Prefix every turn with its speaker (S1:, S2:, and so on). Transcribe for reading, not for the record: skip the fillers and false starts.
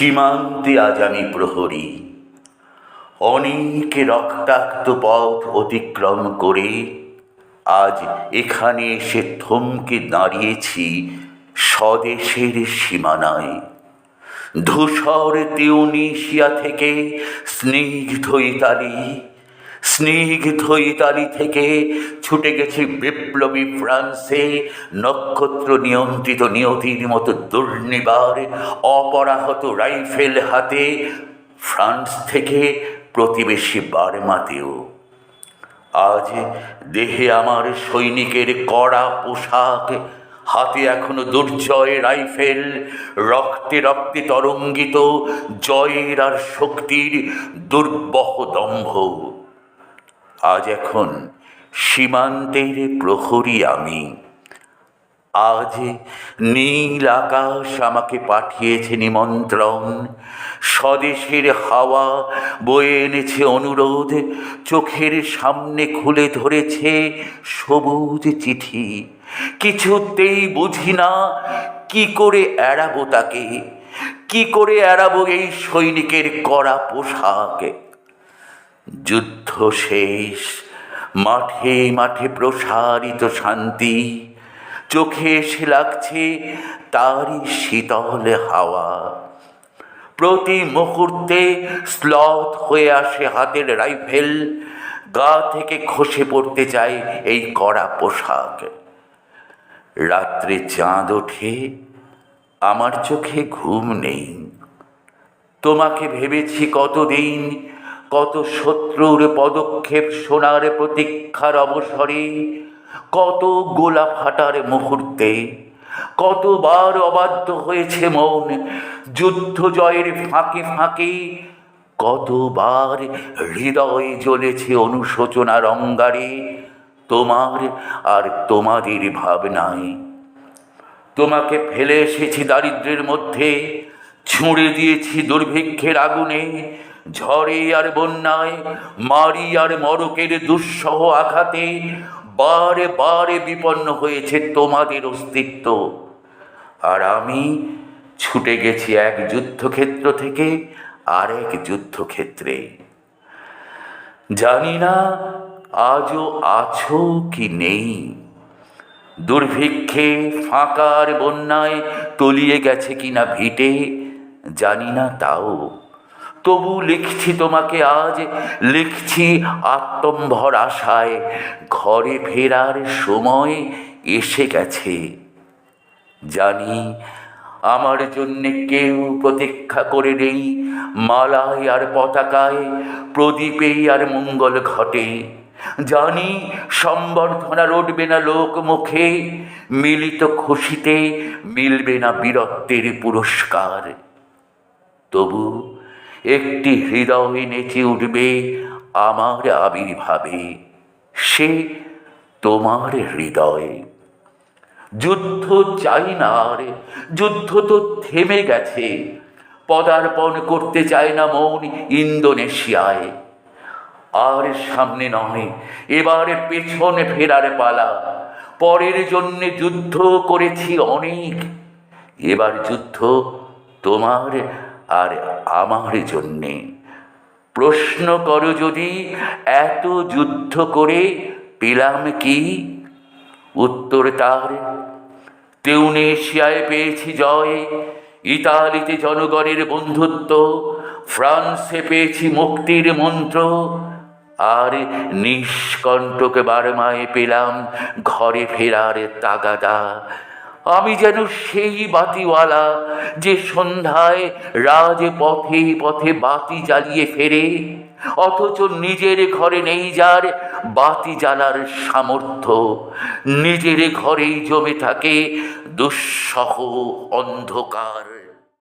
S1: সীমান্তে আজ আমি প্রহরী, অনেক রক্তাক্ত পথ অতিক্রম করে আজ এখানে এসে থমকে দাঁড়িয়েছি স্বদেশের সীমানায়। ধূসর তিউনিসিয়া থেকে স্নিগ্ধ ইতালি থেকে ছুটে গেছে বিপ্লবী ফ্রান্সে নক্ষত্র নিয়ন্ত্রিত নিয়তির মতো দুর্নিবার অপরাহত রাইফেল হাতে, ফ্রান্স থেকে প্রতিবেশী বার্মাতেও। আজ দেহে আমার সৈনিকের কড়া পোশাক, হাতে এখনো দুর্জয় রাইফেল, রক্তে রক্তে তরঙ্গিত জয়ের আর শক্তির দুর্বহ দম্ভ। আজ এখন সীমান্তের প্রহরী আমি। আজ নীল আকাশ আমাকে পাঠিয়েছে নিমন্ত্রণ, স্বদেশের হাওয়া বয়ে এনেছে অনুরোধ, চোখের সামনে খুলে ধরেছে সবুজ চিঠি। কিছুতেই বুঝি না কি করে এড়াবো তাকে, কি করে এড়াবো এই সৈনিকের কড়া পোশাক। যুদ্ধ শেষ, মাঠে মাঠে প্রসারিত শান্তি, চোখে এসে লাগছে তারই শীতল হাওয়া। প্রতি মুহূর্তে স্লথ হয়ে আসে হাতের রাইফেল, গা থেকে খসে পড়তে চায় এই কড়া পোশাক। রাত্রে চাঁদ ওঠে, আমার চোখে ঘুম নেই। তোমাকে ভেবেছি কতদিন, কত শত্রুর পদক্ষেপ শোনার প্রতীক্ষার অবসরে, কত গোলা ফাটার মুহূর্তে, কতবার অবাধ্য হয়েছে মন যুদ্ধ জয়ের ফাঁকে ফাঁকে, কতবার হৃদয় জ্বলেছে অনুশোচনার অঙ্গারে তোমার আর তোমাদের ভাবনায়। তোমাকে ফেলে এসেছি দারিদ্র্যের মধ্যে, ছুঁড়ে দিয়েছি দুর্ভিক্ষের আগুনে, ঝড়ে আর বন্যায়, মারি আর মরকের দুঃসহ আঘাতে বারে বারে বিপন্ন হয়েছে তোমাদের অস্তিত্ব। আর আমি ছুটে গেছি এক যুদ্ধক্ষেত্র থেকে আরেক যুদ্ধক্ষেত্রে। জানি না আজও আছো কি নেই, দুর্ভিক্ষে ফাঁকার বন্যায় তলিয়ে গেছে কিনা ভিটে, জানি না তাও। তবু লিখছি তোমাকে আজ, লিখছি আত্মম্ভর আশায়, ঘরে ফেরার সময় এসে গেছে। জানি আমার জন্যে কেউ প্রতীক্ষা করে নেই মালায় আর পতাকায়, প্রদীপে আর মঙ্গল ঘটে। জানি সম্বর্ধনা রটবে না লোক মুখে, মিলিত খুশিতে মিলবে না বীরত্বের পুরস্কার। তবু একটি হৃদয় নেচে উঠবে আমার আবির্ভাবে, সে তোমার হৃদয়। যুদ্ধ চাই না আর, যুদ্ধ তো থেমে গেছে। পদার্পণ করতে চায় না মন ইন্দোনেশিয়ায়। আর সামনে নয়, এবারে পেছনে ফেরার পালা। পরের জন্যে যুদ্ধ করেছি অনেক, এবার যুদ্ধ তোমার আর আমার জন্যে। প্রশ্ন করো যদি, এত যুদ্ধ করে পেলাম কি? উত্তর তার, তিউনিসিয়ায় পেয়েছি জয়, ইতালিতে জনগণের বন্ধুত্ব, ফ্রান্সে পেয়েছি মুক্তির মন্ত্র, আর নিষ্কণ্টক বার্মায় পেলাম ঘরে ফেরার তাগাদা। আমি যেন সেই বাতিওয়ালা যে সন্ধ্যায় রাজপথে পথে বাতি জ্বালিয়ে ফেরে, অথচ নিজের ঘরে নেই যার বাতি জ্বালার সামর্থ্য, নিজের ঘরেই জমে থাকে দুঃসহ অন্ধকার।